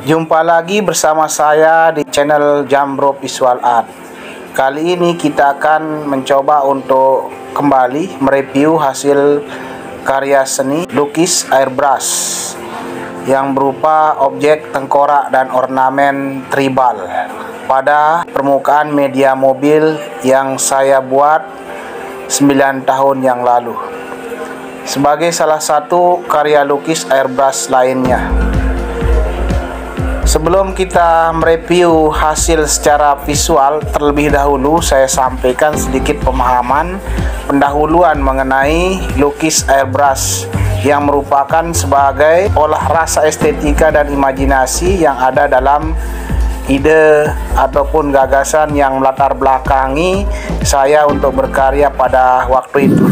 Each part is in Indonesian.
Jumpa lagi bersama saya di channel Jambro Visual Art. Kali ini kita akan mencoba untuk kembali mereview hasil karya seni lukis airbrush yang berupa objek tengkorak dan ornamen tribal pada permukaan media mobil yang saya buat 9 tahun yang lalu sebagai salah satu karya lukis airbrush lainnya. Sebelum kita mereview hasil secara visual, terlebih dahulu saya sampaikan sedikit pemahaman pendahuluan mengenai lukis airbrush yang merupakan sebagai olah rasa estetika dan imajinasi yang ada dalam ide ataupun gagasan yang melatar belakangi saya untuk berkarya pada waktu itu.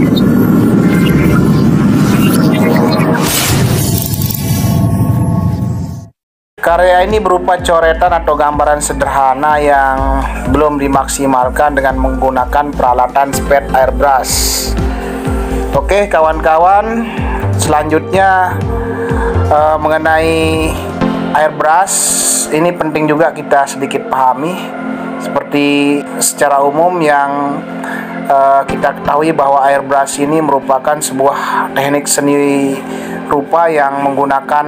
Karya ini berupa coretan atau gambaran sederhana yang belum dimaksimalkan dengan menggunakan peralatan spade airbrush. Oke kawan-kawan, selanjutnya mengenai airbrush ini penting juga kita sedikit pahami. Seperti secara umum yang kita ketahui bahwa airbrush ini merupakan sebuah teknik seni rupa yang menggunakan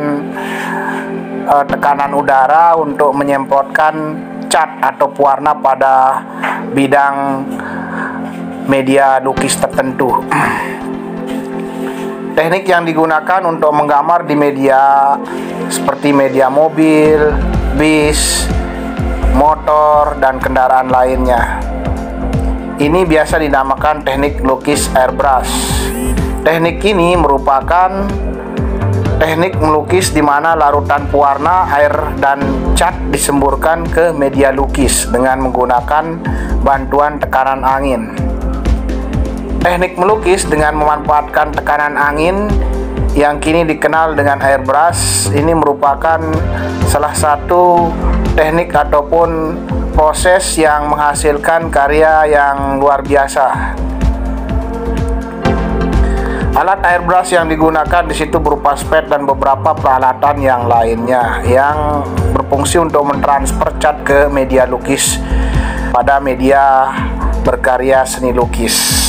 tekanan udara untuk menyemprotkan cat atau pewarna pada bidang media lukis tertentu. Teknik yang digunakan untuk menggambar di media seperti media mobil, bis, motor, dan kendaraan lainnya. Ini biasa dinamakan teknik lukis airbrush. Teknik ini merupakan teknik melukis di mana larutan pewarna, air, dan cat disemburkan ke media lukis dengan menggunakan bantuan tekanan angin. Teknik melukis dengan memanfaatkan tekanan angin yang kini dikenal dengan airbrush ini merupakan salah satu teknik ataupun proses yang menghasilkan karya yang luar biasa. Alat airbrush yang digunakan di situ berupa spade dan beberapa peralatan yang lainnya yang berfungsi untuk mentransfer cat ke media lukis pada media berkarya seni lukis.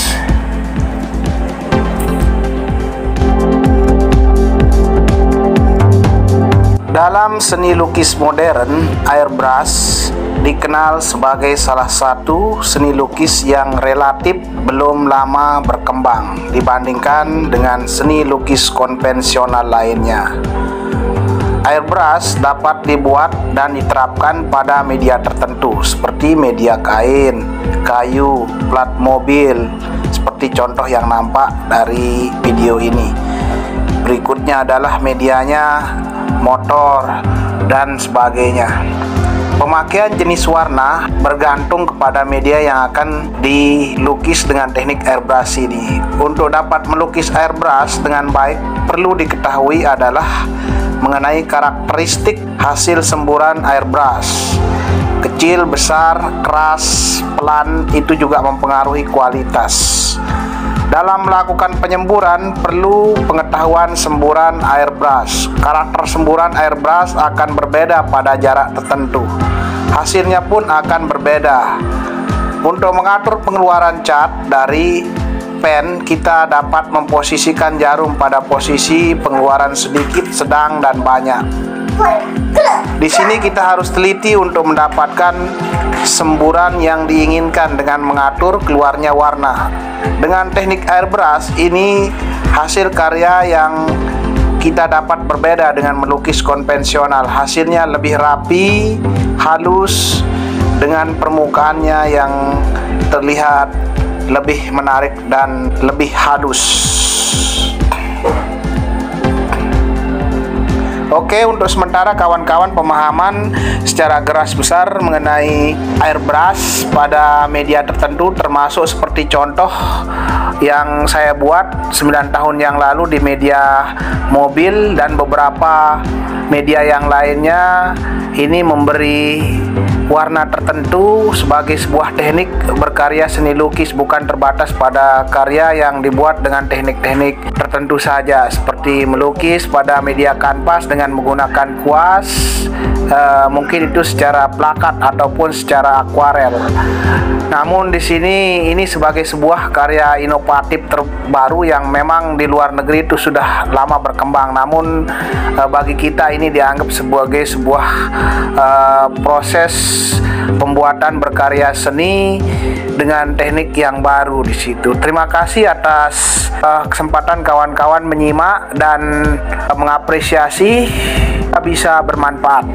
Dalam seni lukis modern, airbrush dikenal sebagai salah satu seni lukis yang relatif belum lama berkembang dibandingkan dengan seni lukis konvensional lainnya. Airbrush dapat dibuat dan diterapkan pada media tertentu seperti media kain, kayu, plat mobil, seperti contoh yang nampak dari video ini. Berikutnya adalah medianya motor dan sebagainya. Pemakaian jenis warna bergantung kepada media yang akan dilukis dengan teknik airbrush ini. Untuk dapat melukis airbrush dengan baik, perlu diketahui adalah mengenai karakteristik hasil semburan airbrush. Kecil, besar, keras, pelan, itu juga mempengaruhi kualitas. Dalam melakukan penyemburan perlu pengetahuan semburan airbrush. Karakter semburan airbrush akan berbeda pada jarak tertentu. Hasilnya pun akan berbeda. Untuk mengatur pengeluaran cat dari pen, kita dapat memposisikan jarum pada posisi pengeluaran sedikit, sedang, dan banyak. Di sini kita harus teliti untuk mendapatkan semburan yang diinginkan dengan mengatur keluarnya warna. Dengan teknik airbrush ini hasil karya yang kita dapat berbeda dengan melukis konvensional. Hasilnya lebih rapi, halus, dengan permukaannya yang terlihat lebih menarik dan lebih halus. Oke, untuk sementara kawan-kawan pemahaman secara garis besar mengenai airbrush pada media tertentu termasuk seperti contoh yang saya buat 9 tahun yang lalu di media mobil dan beberapa media yang lainnya. Ini memberi warna tertentu sebagai sebuah teknik berkarya seni lukis, bukan terbatas pada karya yang dibuat dengan teknik-teknik tertentu saja, seperti melukis pada media kanvas dengan menggunakan kuas, mungkin itu secara plakat ataupun secara akuarel. Namun di sini ini sebagai sebuah karya inovatif terbaru yang memang di luar negeri itu sudah lama berkembang. Namun bagi kita ini dianggap sebagai sebuah proses pembuatan berkarya seni dengan teknik yang baru di situ. Terima kasih atas kesempatan kawan-kawan menyimak dan mengapresiasi, bisa bermanfaat.